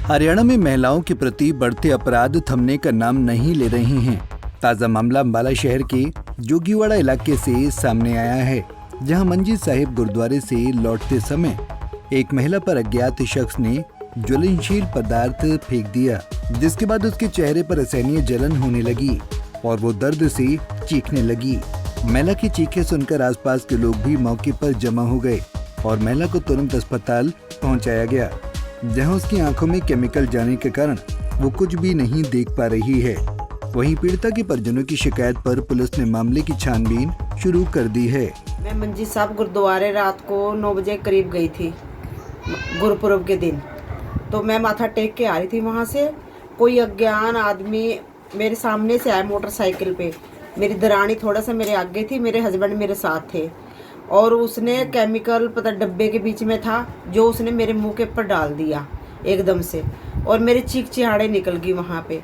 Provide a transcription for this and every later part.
हरियाणा में महिलाओं के प्रति बढ़ते अपराध थमने का नाम नहीं ले रहे हैं। ताजा मामला अंबाला शहर के जोगीवाड़ा इलाके से सामने आया है, जहां मंजी साहिब गुरुद्वारे से लौटते समय एक महिला पर अज्ञात शख्स ने ज्वलनशील पदार्थ फेंक दिया, जिसके बाद उसके चेहरे पर असहनीय जलन होने लगी और वो दर्द से चीखने लगी। महिला की चीखें सुनकर आसपास के लोग भी मौके पर जमा हो गए और महिला को तुरंत अस्पताल पहुंचाया गया, जहां उसकी आंखों में केमिकल जाने के कारण वो कुछ भी नहीं देख पा रही है। वहीं पीड़िता के परिजनों की शिकायत पर पुलिस ने मामले की छानबीन शुरू कर दी है। मैं मंजी साहब गुरुद्वारे रात को 9 बजे करीब गई थी गुरुपुरब के दिन। तो मैं माथा टेक के आ रही थी, वहाँ से कोई अज्ञान आदमी मेरे सामने से आया मोटरसाइकिल पे। मेरी दरानी थोड़ा सा मेरे आगे थी, मेरे हस्बैंड मेरे साथ थे और उसने केमिकल पता डब्बे के बीच में था, जो उसने मेरे मुंह के ऊपर डाल दिया एकदम से और मेरे चीख चिहाड़े निकल गई। वहाँ पे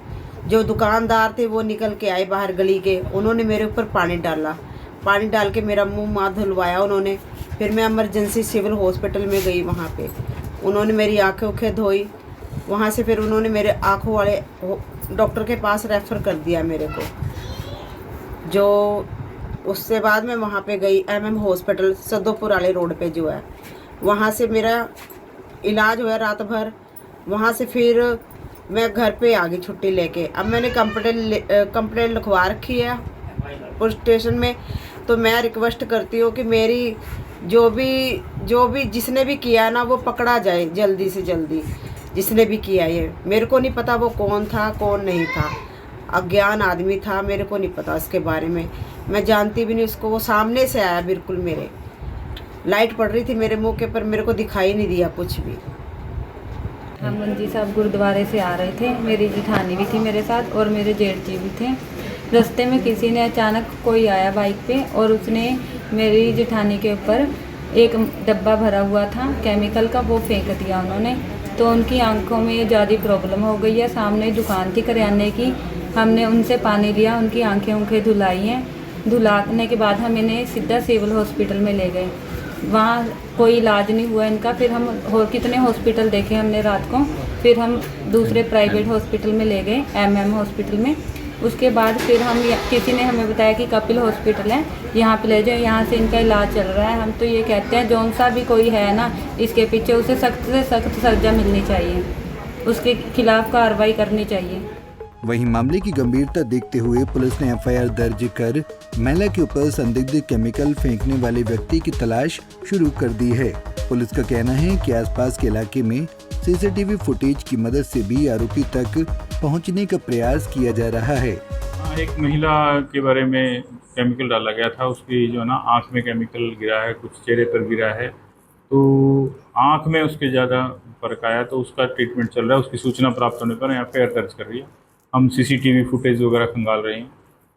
जो दुकानदार थे वो निकल के आए बाहर गली के, उन्होंने मेरे ऊपर पानी डाल के मेरा मुंह धुलवाया उन्होंने। फिर मैं इमरजेंसी सिविल हॉस्पिटल में गई, वहाँ पे उन्होंने मेरी आँखें धोई। वहाँ से फिर उन्होंने मेरे आँखों वाले डॉक्टर के पास रेफ़र कर दिया मेरे को। जो उससे बाद मैं वहाँ पे गई MM हॉस्पिटल सदोपुर वाले रोड पे जो है, वहाँ से मेरा इलाज हुआ रात भर। वहाँ से फिर मैं घर पे आ गई छुट्टी लेके। अब मैंने कंप्लेंट लिखवा रखी है पुलिस स्टेशन में। तो मैं रिक्वेस्ट करती हूँ कि मेरी जो भी जिसने भी किया ना वो पकड़ा जाए जल्दी से जल्दी। जिसने भी किया ये, मेरे को नहीं पता वो कौन था कौन नहीं था, अज्ञान आदमी था, मेरे को नहीं पता उसके बारे में, मैं जानती भी नहीं उसको। वो सामने से आया बिल्कुल, मेरे लाइट पड़ रही थी मेरे मुंह के पर, मेरे को दिखाई नहीं दिया कुछ भी। हम मंजी साहब गुरुद्वारे से आ रहे थे, मेरी जेठानी भी थी मेरे साथ और मेरे जेठ जी भी थे। रास्ते में किसी ने अचानक कोई आया बाइक पे और उसने मेरी जेठानी के ऊपर एक डब्बा भरा हुआ था केमिकल का, वो फेंक दिया उन्होंने। तो उनकी आंखों में ज़्यादा प्रॉब्लम हो गई है। सामने दुकान थी करियाने की, हमने उनसे पानी लिया, उनकी आंखें धुलाई हैं। धुलाने के बाद हम इन्हें सीधा सिविल हॉस्पिटल में ले गए। वहाँ कोई इलाज नहीं हुआ इनका। फिर हम और कितने हॉस्पिटल देखे हमने रात को, फिर हम दूसरे प्राइवेट हॉस्पिटल में ले गए, MM हॉस्पिटल में। उसके बाद फिर हम किसी ने हमें बताया कि कपिल हॉस्पिटल है, यहाँ पे ले जाओ, यहाँ से इनका इलाज चल रहा है। हम तो ये कहते हैं जौन सा भी कोई है ना इसके पीछे, उसे सख्त से सख्त सजा मिलनी चाहिए, उसके खिलाफ कार्रवाई करनी चाहिए। वहीं मामले की गंभीरता देखते हुए पुलिस ने FIR दर्ज कर महिला के ऊपर संदिग्ध केमिकल फेंकने वाले व्यक्ति की तलाश शुरू कर दी है। पुलिस का कहना है कि आसपास के इलाके में CCTV फुटेज की मदद से भी आरोपी तक पहुंचने का प्रयास किया जा रहा है। एक महिला के बारे में केमिकल डाला गया था, उसकी जो ना आँख में केमिकल गिरा है, कुछ चेहरे पर गिरा है, तो आँख में उसके ज़्यादा फर्क आया, तो उसका ट्रीटमेंट चल रहा है। उसकी सूचना प्राप्त होने पर FIR दर्ज कर रही है। हम CCTV फुटेज वगैरह खंगाल रहे हैं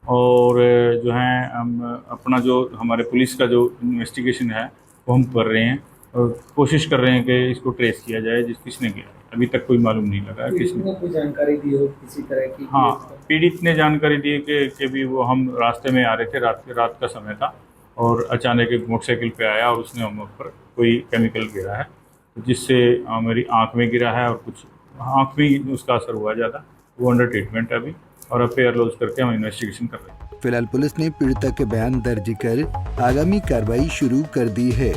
और जो है हम अपना जो हमारे पुलिस का जो इन्वेस्टिगेशन है वो हम कर रहे हैं और कोशिश कर रहे हैं कि इसको ट्रेस किया जाए किसने किया। अभी तक कोई मालूम नहीं लगा किसने कोई जानकारी दी हो किसी तरह की। हाँ, पीड़ित ने जानकारी दी कि भी वो हम रास्ते में आ रहे थे, रात का समय था और अचानक एक मोटरसाइकिल पे आया और उसने हम ऊपर कोई केमिकल गिरा है, जिससे मेरी आँख में गिरा है और कुछ आँख में उसका असर हुआ ज़्यादा। वो अंडर ट्रीटमेंट है अभी और FIR लॉन्च करके हम इन्वेस्टिगेशन कर रहे हैं। फिलहाल पुलिस ने पीड़िता के बयान दर्ज कर आगामी कार्रवाई शुरू कर दी है।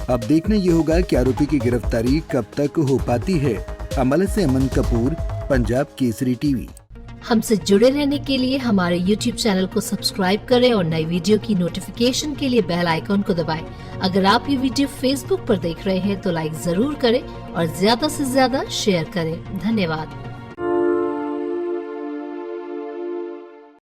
अब देखना ये होगा कि आरोपी की गिरफ्तारी कब तक हो पाती है। अंबाला से अमन कपूर, पंजाब केसरी TV। हमसे जुड़े रहने के लिए हमारे YouTube चैनल को सब्सक्राइब करें और नई वीडियो की नोटिफिकेशन के लिए बेल आइकॉन को दबाएं। अगर आप ये वीडियो Facebook पर देख रहे हैं तो लाइक जरूर करें और ज्यादा से ज्यादा शेयर करें। धन्यवाद।